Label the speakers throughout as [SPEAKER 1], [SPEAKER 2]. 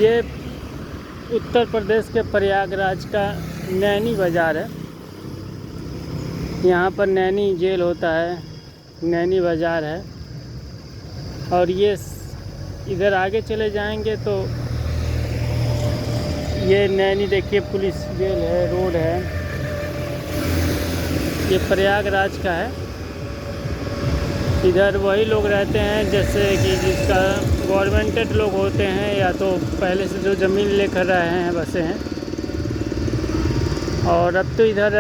[SPEAKER 1] ये उत्तर प्रदेश के प्रयागराज का नैनी बाज़ार है। यहाँ पर नैनी जेल होता है, नैनी बाज़ार है। और ये इधर आगे चले जाएंगे तो ये नैनी देखिए पुलिस जेल है, रोड है। ये प्रयागराज का है। इधर वही लोग रहते हैं जैसे कि जिसका गवर्नमेंटेड लोग होते हैं या तो पहले से जो ज़मीन लेकर रहे हैं बसे हैं। और अब तो इधर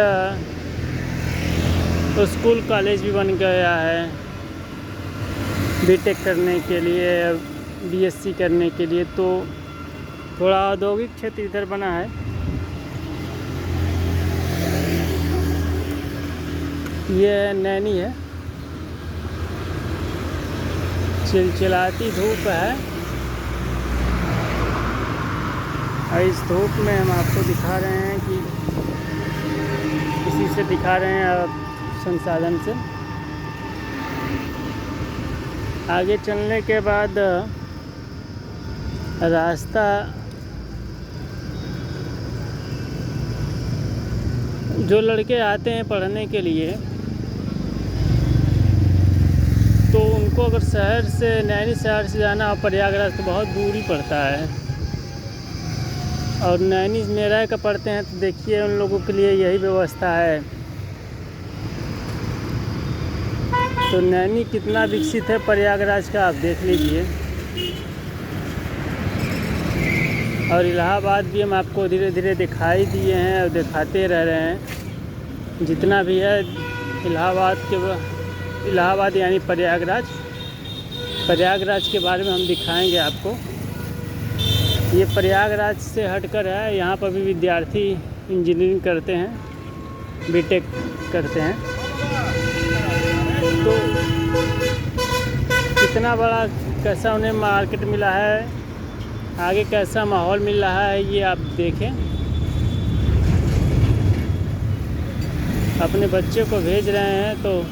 [SPEAKER 1] तो स्कूल कॉलेज भी बन गया है बीटेक करने के लिए, बीएससी करने के लिए। तो थोड़ा औद्योगिक क्षेत्र इधर बना है। ये नैनी है, चिलचिलाती धूप है। और इस धूप में हम आपको दिखा रहे हैं कि इसी से दिखा रहे हैं संसाधन से। आगे चलने के बाद रास्ता जो लड़के आते हैं पढ़ने के लिए तो उनको अगर शहर से नैनी शहर से जाना हो प्रयागराज तो बहुत दूरी पड़ता है। और नैनी में रह कर पढ़ते हैं तो देखिए उन लोगों के लिए यही व्यवस्था है। तो नैनी कितना विकसित है प्रयागराज का आप देख लीजिए। और इलाहाबाद भी हम आपको धीरे धीरे दिखाई दिए हैं और दिखाते रह रहे हैं। जितना भी है इलाहाबाद यानी प्रयागराज के बारे में हम दिखाएंगे आपको। ये प्रयागराज से हटकर है। यहाँ पर भी विद्यार्थी इंजीनियरिंग करते हैं, बीटेक करते हैं। तो कितना बड़ा कैसा उन्हें मार्केट मिला है, आगे कैसा माहौल मिल रहा है ये आप देखें। अपने बच्चे को भेज रहे हैं तो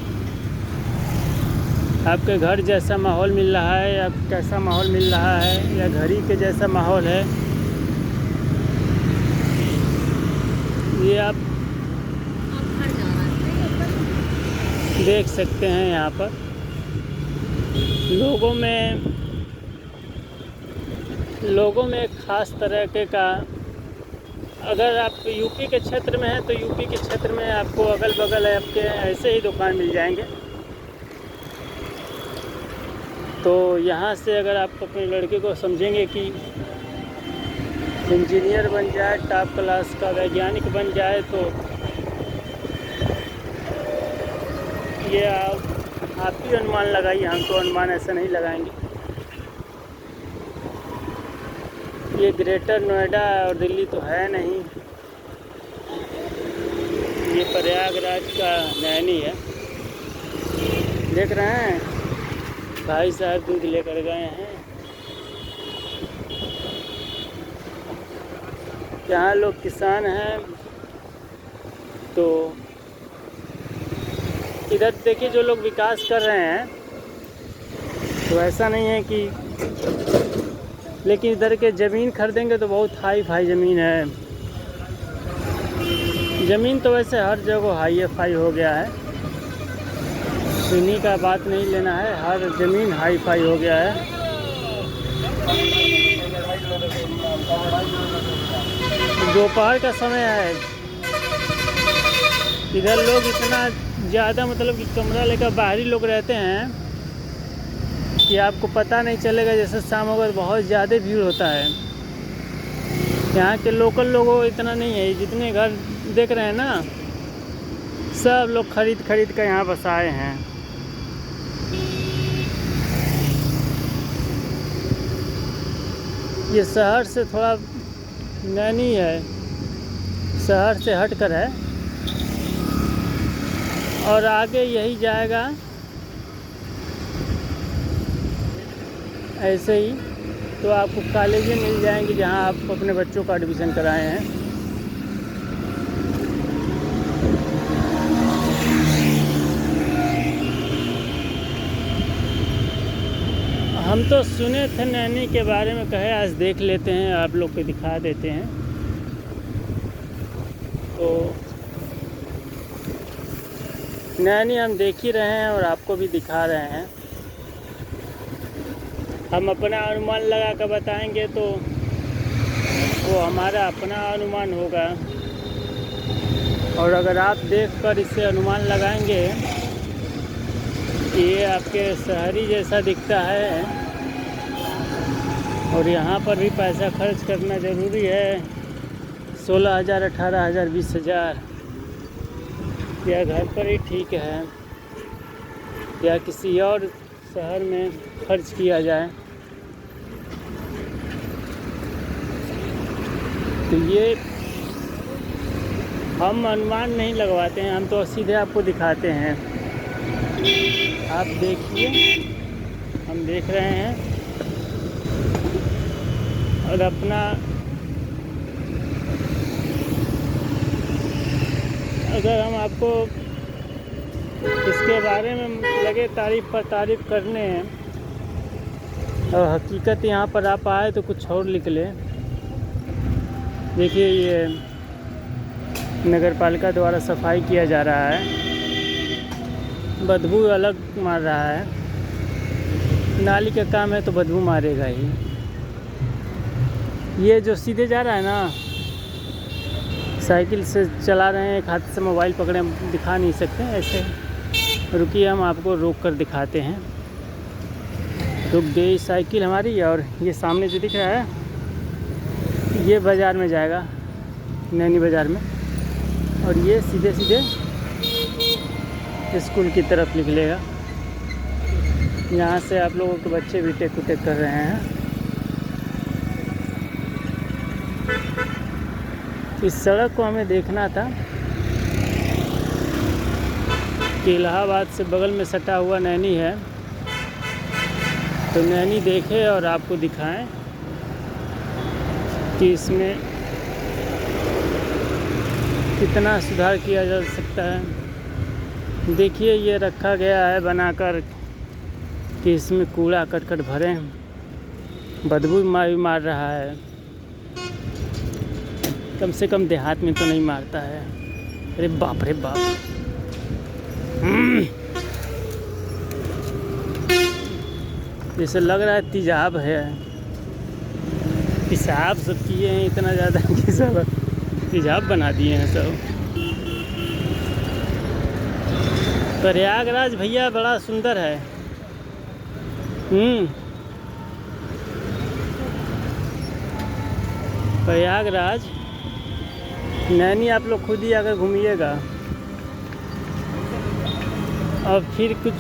[SPEAKER 1] आपके घर जैसा माहौल मिल रहा है या कैसा माहौल मिल रहा है या घर ही के जैसा माहौल है ये आप देख सकते हैं। यहाँ पर लोगों में एक ख़ास तरह का, अगर आप यूपी के क्षेत्र में हैं तो यूपी के क्षेत्र में आपको अगल बगल आपके ऐसे ही दुकान मिल जाएंगे। तो यहाँ से अगर आप अपने लड़के को समझेंगे कि इंजीनियर बन जाए, टॉप क्लास का वैज्ञानिक बन जाए तो ये आप ही अनुमान लगाइए, हम तो अनुमान ऐसा नहीं लगाएंगे। ये ग्रेटर नोएडा और दिल्ली तो है नहीं। ये प्रयागराज का नैनी है। देख रहे हैं भाई साहब दूध लेकर गए हैं। यहाँ लोग किसान हैं। तो इधर देखिए जो लोग विकास कर रहे हैं तो ऐसा नहीं है कि, लेकिन इधर के ज़मीन खरीदेंगे तो बहुत हाई फाई ज़मीन है। ज़मीन तो वैसे हर जगह हाई फाई हो गया है, इन्हीं का बात नहीं लेना है। हर ज़मीन हाई फाई हो गया है। दोपहर का समय है। इधर लोग इतना ज़्यादा मतलब कि कमरा लेकर बाहरी लोग रहते हैं कि आपको पता नहीं चलेगा। जैसे शाम होगा तो बहुत ज़्यादा भीड़ होता है। यहाँ के लोकल लोगों इतना नहीं है। जितने घर देख रहे हैं ना, सब लोग खरीद कर यहाँ बस आए हैं। ये शहर से थोड़ा नैनी है, शहर से हटकर है। और आगे यही जाएगा ऐसे ही। तो आपको कॉलेजें मिल जाएंगी जहां आप अपने बच्चों का एडमिशन कराए हैं। हम तो सुने थे नैनी के बारे में, कहे आज देख लेते हैं, आप लोग को दिखा देते हैं। तो नैनी हम देख ही रहे हैं और आपको भी दिखा रहे हैं। हम अपना अनुमान लगा कर बताएंगे तो वो हमारा अपना अनुमान होगा, और अगर आप देखकर इससे अनुमान लगाएंगे कि ये आपके शहरी जैसा दिखता है और यहाँ पर भी पैसा खर्च करना ज़रूरी है, 16,000, 18,000, 20,000, या घर पर ही ठीक है या किसी और शहर में खर्च किया जाए। तो ये हम अनुमान नहीं लगवाते हैं, हम तो सीधे आपको दिखाते हैं। आप देखिए, हम देख रहे हैं और अपना अगर हम आपको इसके बारे में लगे तारीफ़ पर तारीफ़ करने और हकीकत यहाँ पर आप आए तो कुछ और निकले। देखिए, ये नगर पालिका द्वारा सफाई किया जा रहा है, बदबू अलग मार रहा है। नाली का काम है तो बदबू मारेगा ही। ये जो सीधे जा रहा है ना, साइकिल से चला रहे हैं, एक हाथ से मोबाइल पकड़े, दिखा नहीं सकते ऐसे। रुकिए, हम आपको रोक कर दिखाते हैं। रुक गई साइकिल हमारी, और ये सामने जो दिख रहा है ये बाज़ार में जाएगा, नैनी बाज़ार में, और ये सीधे सीधे स्कूल की तरफ निकलेगा। यहाँ से आप लोगों के बच्चे भी टेक उटेक कर रहे हैं। इस सड़क को हमें देखना था कि इलाहाबाद से बगल में सटा हुआ नैनी है, तो नैनी देखें और आपको दिखाएं कि इसमें कितना सुधार किया जा सकता है। देखिए, ये रखा गया है बनाकर कि इसमें कूड़ा करकट भरें, बदबू भी मार रहा है। कम से कम देहात में तो नहीं मारता है। अरे बाप रे बाप, जैसे लग रहा है तेजाब है। पेशाब सब किए हैं इतना ज़्यादा कि सब तेजाब बना दिए हैं सब। प्रयागराज भैया बड़ा सुंदर है। प्रयागराज नैनी आप लोग खुद ही अगर घूमिएगा और फिर कुछ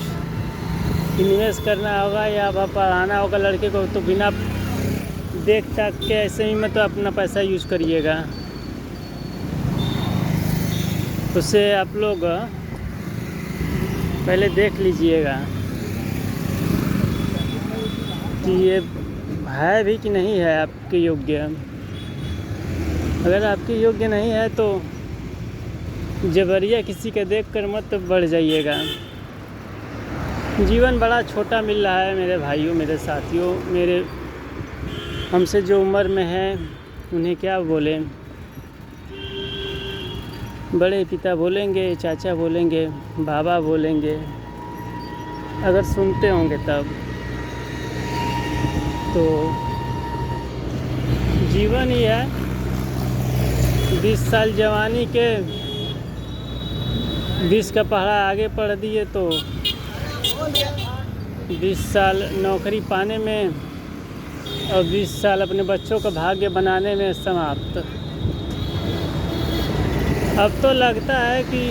[SPEAKER 1] इन्वेस्ट करना होगा या पढ़ाना होगा लड़के को, तो बिना देख ताक के ऐसे ही में तो अपना पैसा यूज़ करिएगा। उससे आप लोग पहले देख लीजिएगा कि ये है भी कि नहीं है आपके योग्य। अगर आपके योग्य नहीं है तो जबरिया किसी का देख कर मत बढ़ जाइएगा। जीवन बड़ा छोटा मिल रहा है मेरे भाइयों, मेरे साथियों, मेरे हमसे जो उम्र में है उन्हें क्या बोले। बड़े पिता बोलेंगे, चाचा बोलेंगे, बाबा बोलेंगे, अगर सुनते होंगे तब। तो जीवन ही है, 20 साल जवानी के 20 का पहाड़ा आगे पढ़ दिए तो 20 साल नौकरी पाने में और 20 साल अपने बच्चों का भाग्य बनाने में समाप्त। अब तो लगता है कि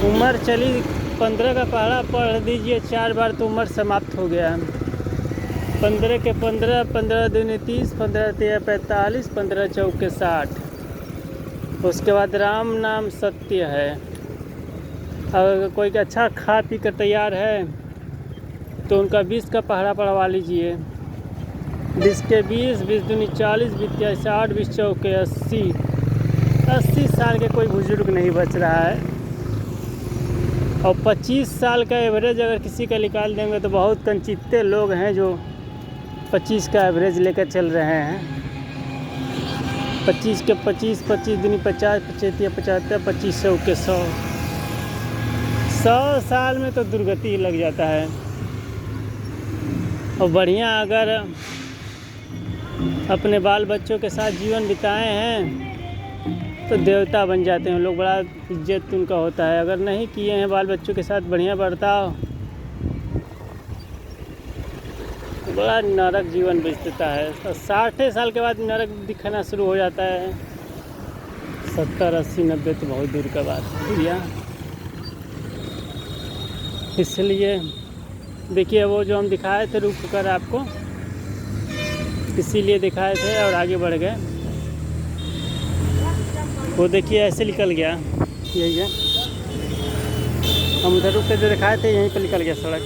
[SPEAKER 1] उम्र चली, 15 का पहाड़ा पढ़ दीजिए 4 बार तो उम्र समाप्त हो गया। 15 के 15, 15 दूनी 30, 15 तिया 45, 15 चौके 60। उसके बाद राम नाम सत्य है। अगर कोई अच्छा खा पी कर तैयार है तो उनका 20 का पहाड़ा पढ़वा लीजिए। 20 के 20, 20 दूनी 40, 20 तिया 60, 20 चौके 80। 80 साल के कोई बुजुर्ग नहीं बच रहा है। और 25 साल का एवरेज अगर किसी का निकाल देंगे तो बहुत कनचित्ते लोग हैं जो 25 का एवरेज लेकर चल रहे हैं। 25 के 25, 25 दूनी 50, 25 75, 2500 के 100 साल में तो दुर्गति लग जाता है। और बढ़िया अगर अपने बाल बच्चों के साथ जीवन बिताए हैं तो देवता बन जाते हैं लोग, बड़ा इज्जत उनका होता है। अगर नहीं किए हैं बाल बच्चों के साथ बढ़िया बर्ताव तो बड़ा नरक जीवन बीतता है। तो 60 साल के बाद नरक दिखना शुरू हो जाता है। 70, 80, 90 तो बहुत दूर का बात है भैया। इसलिए देखिए वो जो हम दिखाए थे रुक कर आपको, इसीलिए दिखाए थे और आगे बढ़ गए। वो देखिए ऐसे निकल गया, यही है। हम उधर रुक कर दिखाए थे, यहीं पर निकल गया सड़क।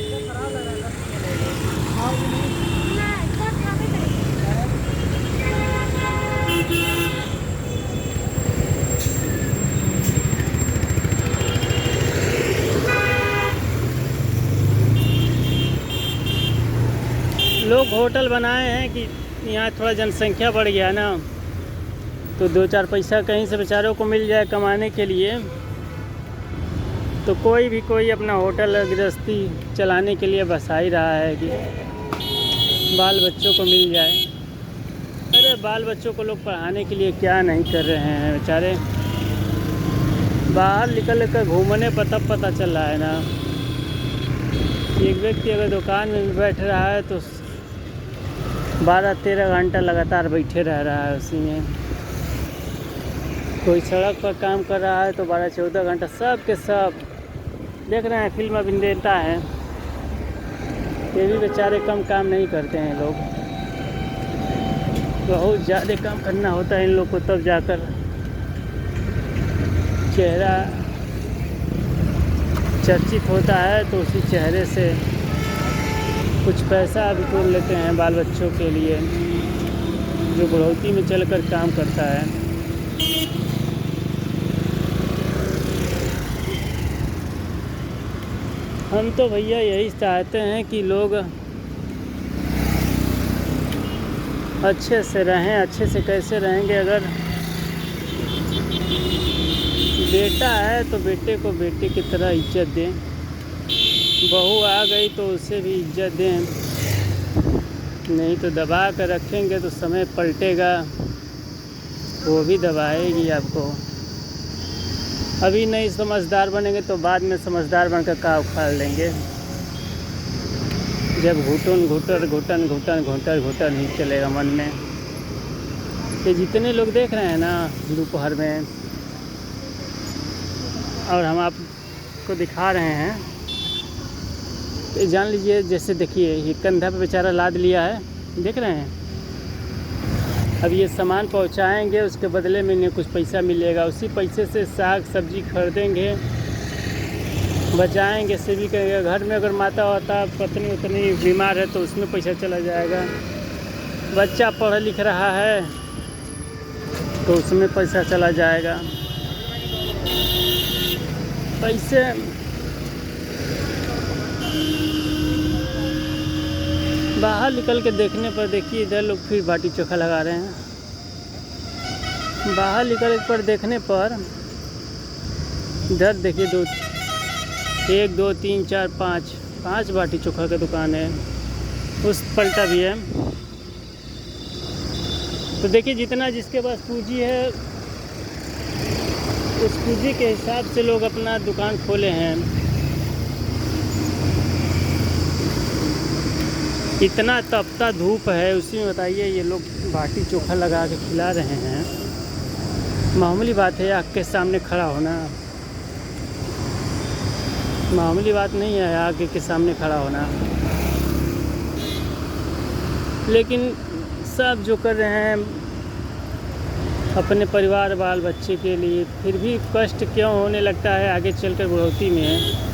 [SPEAKER 1] लोग होटल बनाए हैं कि यहाँ थोड़ा जनसंख्या बढ़ गया ना, तो 2-4 पैसा कहीं से बेचारों को मिल जाए कमाने के लिए, तो कोई अपना होटल गृहस्थी चलाने के लिए बसा ही रहा है कि बाल बच्चों को मिल जाए। अरे बाल बच्चों को लोग पढ़ाने के लिए क्या नहीं कर रहे हैं बेचारे। बाहर निकल कर घूमने पर तब पता चल रहा है ना। एक व्यक्ति अगर दुकान में भी बैठ रहा है तो 12-13 घंटा लगातार बैठे रह रहा है उसी में। कोई सड़क पर काम कर रहा है तो 12-14 घंटा, सब के सब देख रहे हैं फिल्म अभिनेता है, ये भी बेचारे कम काम नहीं करते हैं। लोग बहुत ज़्यादा काम करना होता है इन लोग को, तब जाकर चेहरा चर्चित होता है। तो उसी चेहरे से कुछ पैसा भी तोड़ लेते हैं बाल बच्चों के लिए, जो बढ़ोतरी में चलकर काम करता है। हम तो भैया यही चाहते हैं कि लोग अच्छे से रहें। अच्छे से कैसे रहेंगे? अगर बेटा है तो बेटे को बेटे की तरह इज्जत दें, बहू आ गई तो उसे भी इज्जत दें, नहीं तो दबा कर रखेंगे तो समय पलटेगा, वो भी दबाएगी आपको। अभी नहीं समझदार बनेंगे तो बाद में समझदार बनकर का उखाड़ लेंगे, जब घुटन ही चलेगा मन में। ये जितने लोग देख रहे हैं ना दोपहर में, और हम आपको दिखा रहे हैं, तो जान लीजिए जैसे देखिए ये कंधा पे बेचारा लाद लिया है, देख रहे हैं। अब ये सामान पहुंचाएंगे, उसके बदले में इन्हें कुछ पैसा मिलेगा, उसी पैसे से साग सब्जी खरीदेंगे, बचाएंगे, सेवी करेंगे। घर में अगर माता वाता पत्नी उतनी बीमार है तो उसमें पैसा चला जाएगा। बच्चा पढ़ लिख रहा है तो उसमें पैसा चला जाएगा। पैसे बाहर निकल के देखने पर देखिए इधर लोग फिर बाटी चोखा लगा रहे हैं। बाहर निकल पर देखने पर इधर देखिए 1 2 3 4 5 बाटी चोखा की दुकान है, उस पलटा भी है। तो देखिए जितना जिसके पास पूंजी है उस पूंजी के हिसाब से लोग अपना दुकान खोले हैं। इतना तपता धूप है, उसी में बताइए ये लोग बाटी चोखा लगा के खिला रहे हैं। मामूली बात है आग के सामने खड़ा होना, मामूली बात नहीं है आग के सामने खड़ा होना। लेकिन सब जो कर रहे हैं अपने परिवार बाल बच्चे के लिए, फिर भी कष्ट क्यों होने लगता है आगे चलकर बुढ़ौती में।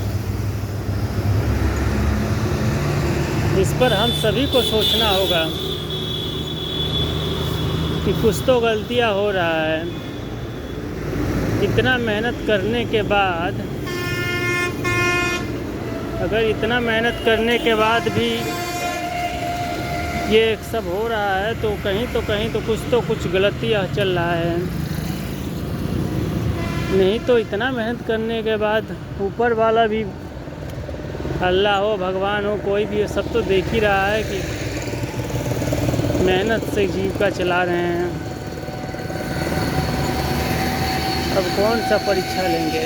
[SPEAKER 1] इस पर हम सभी को सोचना होगा कि कुछ तो गलतियां हो रहा है। इतना मेहनत करने के बाद अगर इतना मेहनत करने के बाद भी ये सब हो रहा है तो कहीं तो कुछ गलतियाँ चल रहा है। नहीं तो इतना मेहनत करने के बाद ऊपर वाला भी, अल्लाह हो, भगवान हो, कोई भी हो, सब तो देख ही रहा है कि मेहनत से जीविका चला रहे हैं। अब कौन सा परीक्षा लेंगे।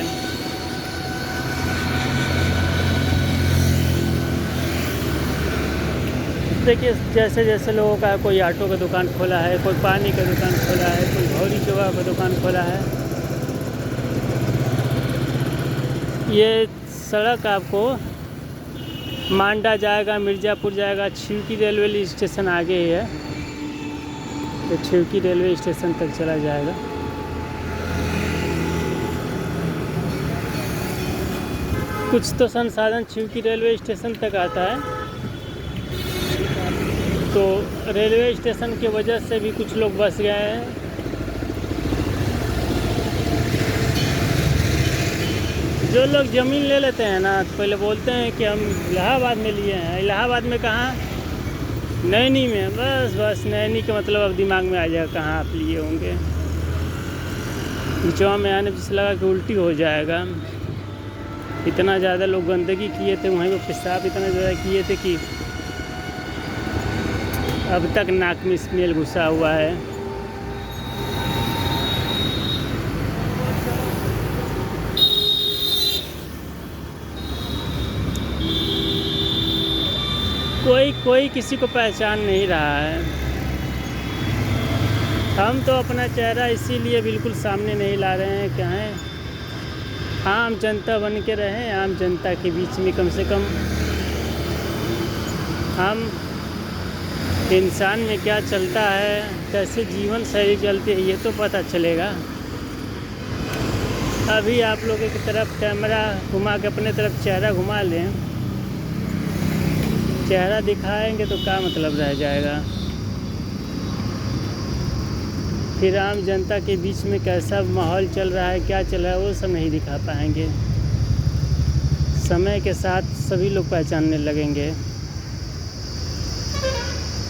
[SPEAKER 1] देखिए जैसे जैसे लोगों का, कोई ऑटो का दुकान खोला है, कोई पानी का दुकान खोला है, कोई भौरी चौवा का दुकान खोला है। ये सड़क आपको मांडा जाएगा, मिर्ज़ापुर जाएगा, छिवकी रेलवे स्टेशन आगे ही है, तो छिवकी रेलवे स्टेशन तक चला जाएगा। कुछ तो संसाधन छिवकी रेलवे स्टेशन तक आता है, तो रेलवे स्टेशन की वजह से भी कुछ लोग बस गए हैं। जो लोग ज़मीन ले लेते हैं ना, तो पहले बोलते हैं कि हम इलाहाबाद में लिए हैं। इलाहाबाद में कहाँ? नैनी में। बस नैनी का मतलब अब दिमाग में आ जाएगा कहाँ आप लिए होंगे। बिचवा में आने से लगा कि उल्टी हो जाएगा। इतना ज़्यादा लोग गंदगी किए थे, वहीं पर पेशाब इतना ज़्यादा किए थे कि अब तक नाक में स्मेल घुसा हुआ है। कोई किसी को पहचान नहीं रहा है। हम तो अपना चेहरा इसीलिए बिल्कुल सामने नहीं ला रहे हैं, क्या है, आम जनता बन के रहें। आम जनता के बीच में कम से कम हम इंसान में क्या चलता है, कैसे जीवन शैली चलती है, ये तो पता चलेगा। अभी आप लोगों की तरफ कैमरा घुमा के अपने तरफ चेहरा घुमा लें, चेहरा दिखाएंगे तो क्या मतलब रह जाएगा। फिर आम जनता के बीच में कैसा माहौल चल रहा है, क्या चल रहा है, वो सब नहीं दिखा पाएंगे। समय के साथ सभी लोग पहचानने लगेंगे।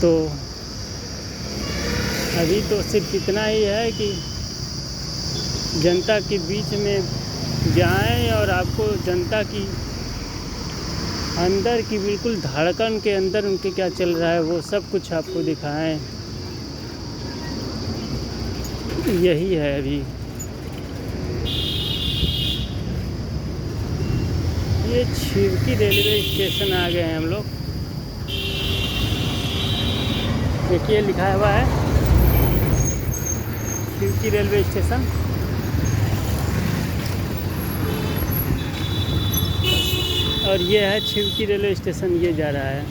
[SPEAKER 1] तो अभी तो सिर्फ इतना ही है कि जनता के बीच में जाएं और आपको जनता की अंदर की बिल्कुल धड़कन के अंदर उनके क्या चल रहा है वो सब कुछ आपको दिखाएं। यही है अभी। ये छिवकी रेलवे स्टेशन आ गए हैं हम लोग। देखिए लिखा हुआ है छिवकी रेलवे स्टेशन। और ये है छिवकी रेलवे स्टेशन, ये जा रहा है।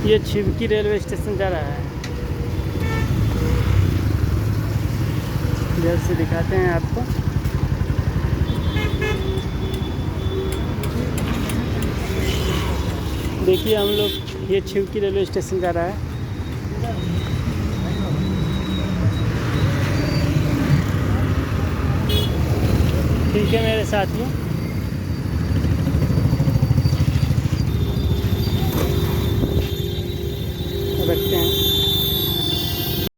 [SPEAKER 1] ये छिवकी रेलवे स्टेशन जा रहा है। इधर से दिखाते हैं आपको। देखिए हम लोग, ये छिवकी रेलवे स्टेशन जा रहा है। ठीक है मेरे साथियों।